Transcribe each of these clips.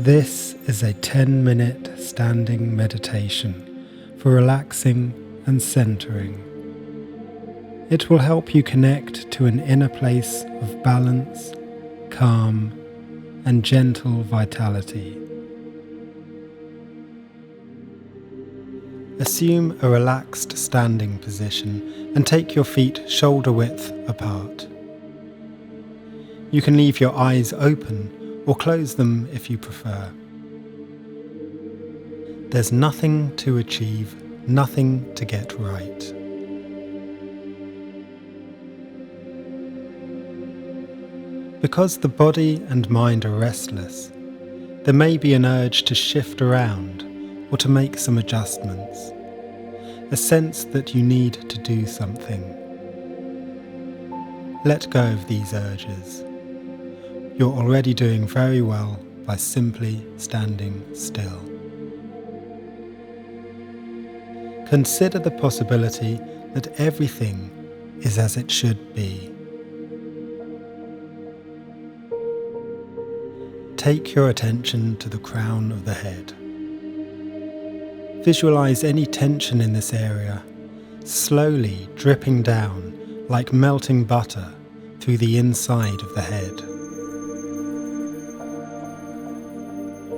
This is a 10-minute standing meditation for relaxing and centering. It will help you connect to an inner place of balance, calm, and gentle vitality. Assume a relaxed standing position and take your feet shoulder width apart. You can leave your eyes open or close them if you prefer. There's nothing to achieve, nothing to get right. Because the body and mind are restless, there may be an urge to shift around or to make some adjustments, a sense that you need to do something. Let go of these urges. You're already doing very well by simply standing still. Consider the possibility that everything is as it should be. Take your attention to the crown of the head. Visualize any tension in this area slowly dripping down like melting butter through the inside of the head,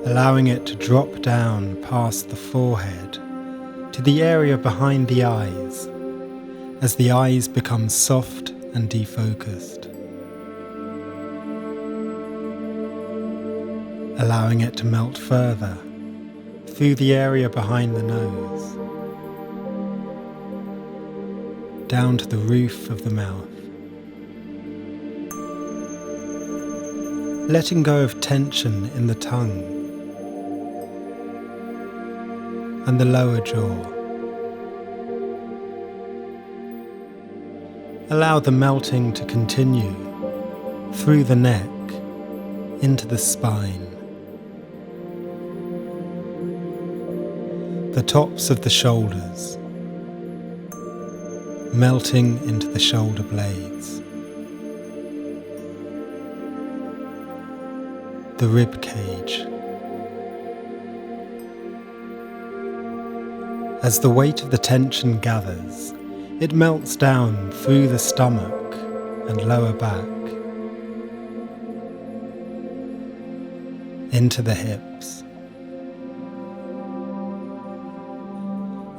allowing it to drop down past the forehead to the area behind the eyes as the eyes become soft and defocused, allowing it to melt further through the area behind the nose, down to the roof of the mouth. Letting go of tension in the tongue and the lower jaw. Allow the melting to continue through the neck into the spine. The tops of the shoulders, melting into the shoulder blades. The rib cage. As the weight of the tension gathers, it melts down through the stomach and lower back, into the hips.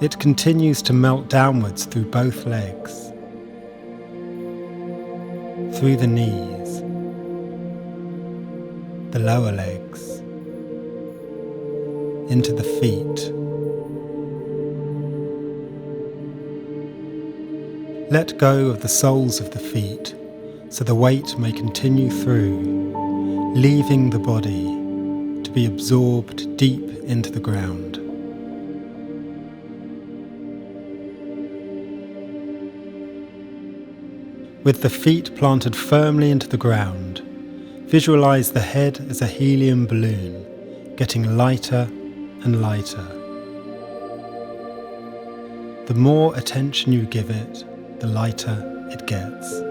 It continues to melt downwards through both legs, through the knees, the lower legs, into the feet. Let go of the soles of the feet so the weight may continue through, leaving the body to be absorbed deep into the ground. With the feet planted firmly into the ground, visualize the head as a helium balloon, getting lighter and lighter. The more attention you give it, the lighter it gets.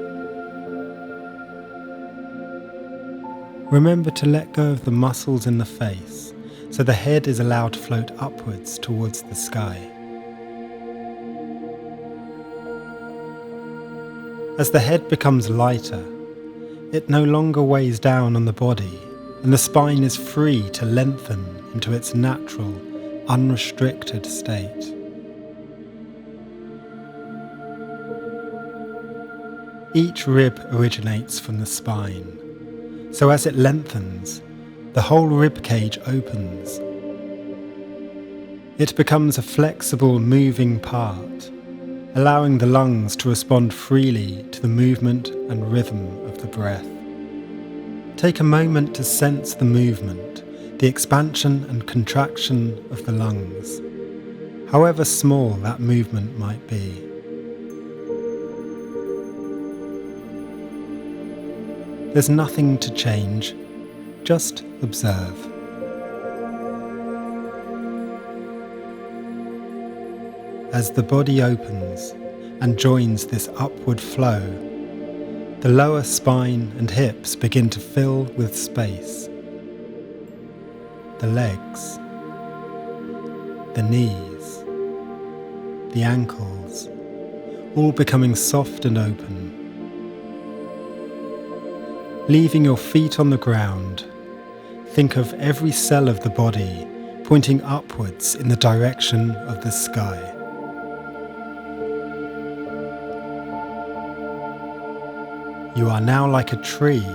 Remember to let go of the muscles in the face, so the head is allowed to float upwards towards the sky. As the head becomes lighter, it no longer weighs down on the body, and the spine is free to lengthen into its natural, unrestricted state. Each rib originates from the spine, so as it lengthens, the whole rib cage opens. It becomes a flexible, moving part, allowing the lungs to respond freely to the movement and rhythm of the breath. Take a moment to sense the movement, the expansion and contraction of the lungs, however small that movement might be. There's nothing to change, just observe. As the body opens and joins this upward flow, the lower spine and hips begin to fill with space. the legs, the knees, the ankles, all becoming soft and open. Leaving your feet on the ground, think of every cell of the body pointing upwards in the direction of the sky. You are now like a tree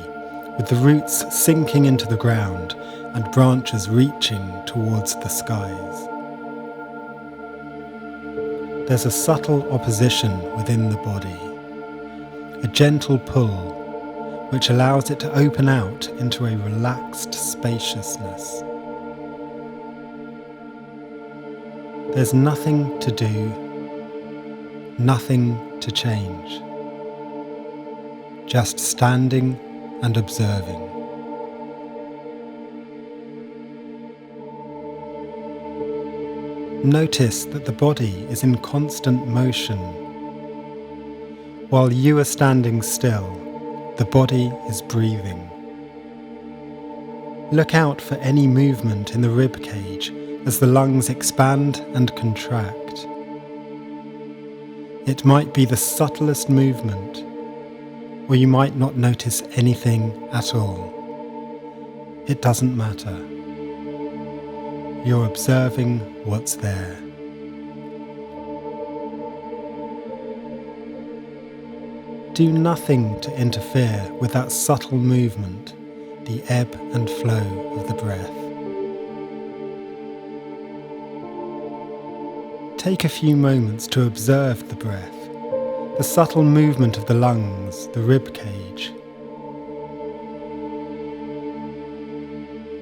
with the roots sinking into the ground and branches reaching towards the skies. There's a subtle opposition within the body, a gentle pull which allows it to open out into a relaxed spaciousness. There's nothing to do, nothing to change, just standing and observing. Notice that the body is in constant motion. While you are standing still, the body is breathing. Look out for any movement in the rib cage as the lungs expand and contract. It might be the subtlest movement, or you might not notice anything at all. It doesn't matter. You're observing what's there. Do nothing to interfere with that subtle movement, the ebb and flow of the breath. Take a few moments to observe the breath, the subtle movement of the lungs, the rib cage.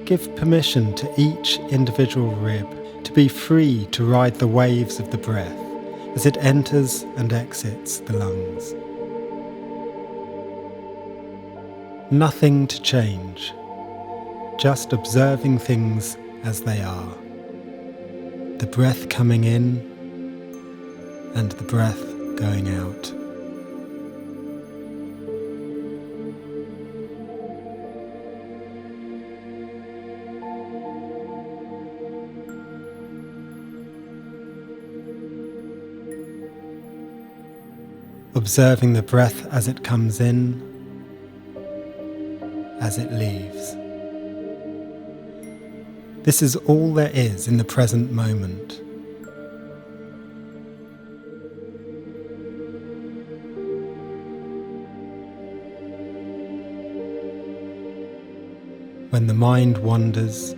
Give permission to each individual rib to be free to ride the waves of the breath as it enters and exits the lungs. Nothing to change, just observing things as they are. The breath coming in and the breath going out. Observing the breath as it comes in, as it leaves. This is all there is in the present moment. When the mind wanders,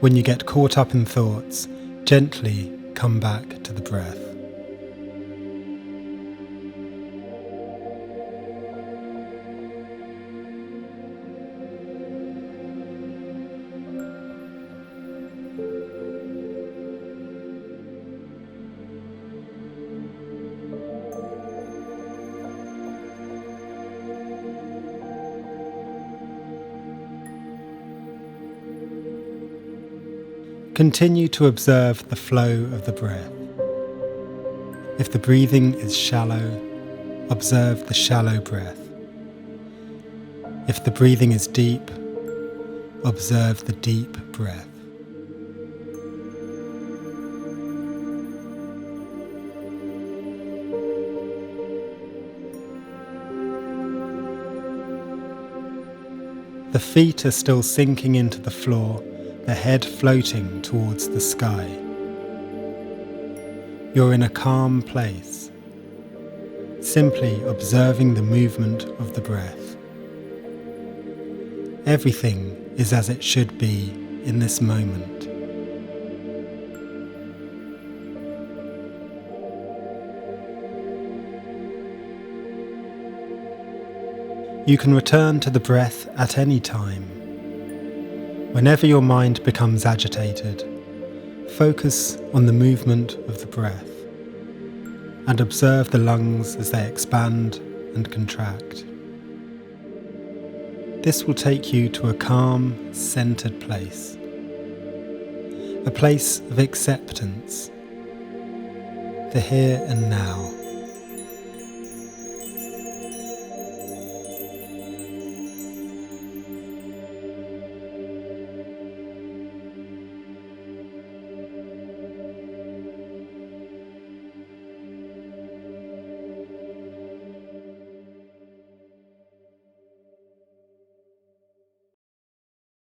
when you get caught up in thoughts, gently come back to the breath. Continue to observe the flow of the breath. If the breathing is shallow, observe the shallow breath. If the breathing is deep, observe the deep breath. The feet are still sinking into the floor, the head floating towards the sky. You're in a calm place, simply observing the movement of the breath. Everything is as it should be in this moment. You can return to the breath at any time. Whenever your mind becomes agitated, focus on the movement of the breath and observe the lungs as they expand and contract. This will take you to a calm, centered place, a place of acceptance, the here and now.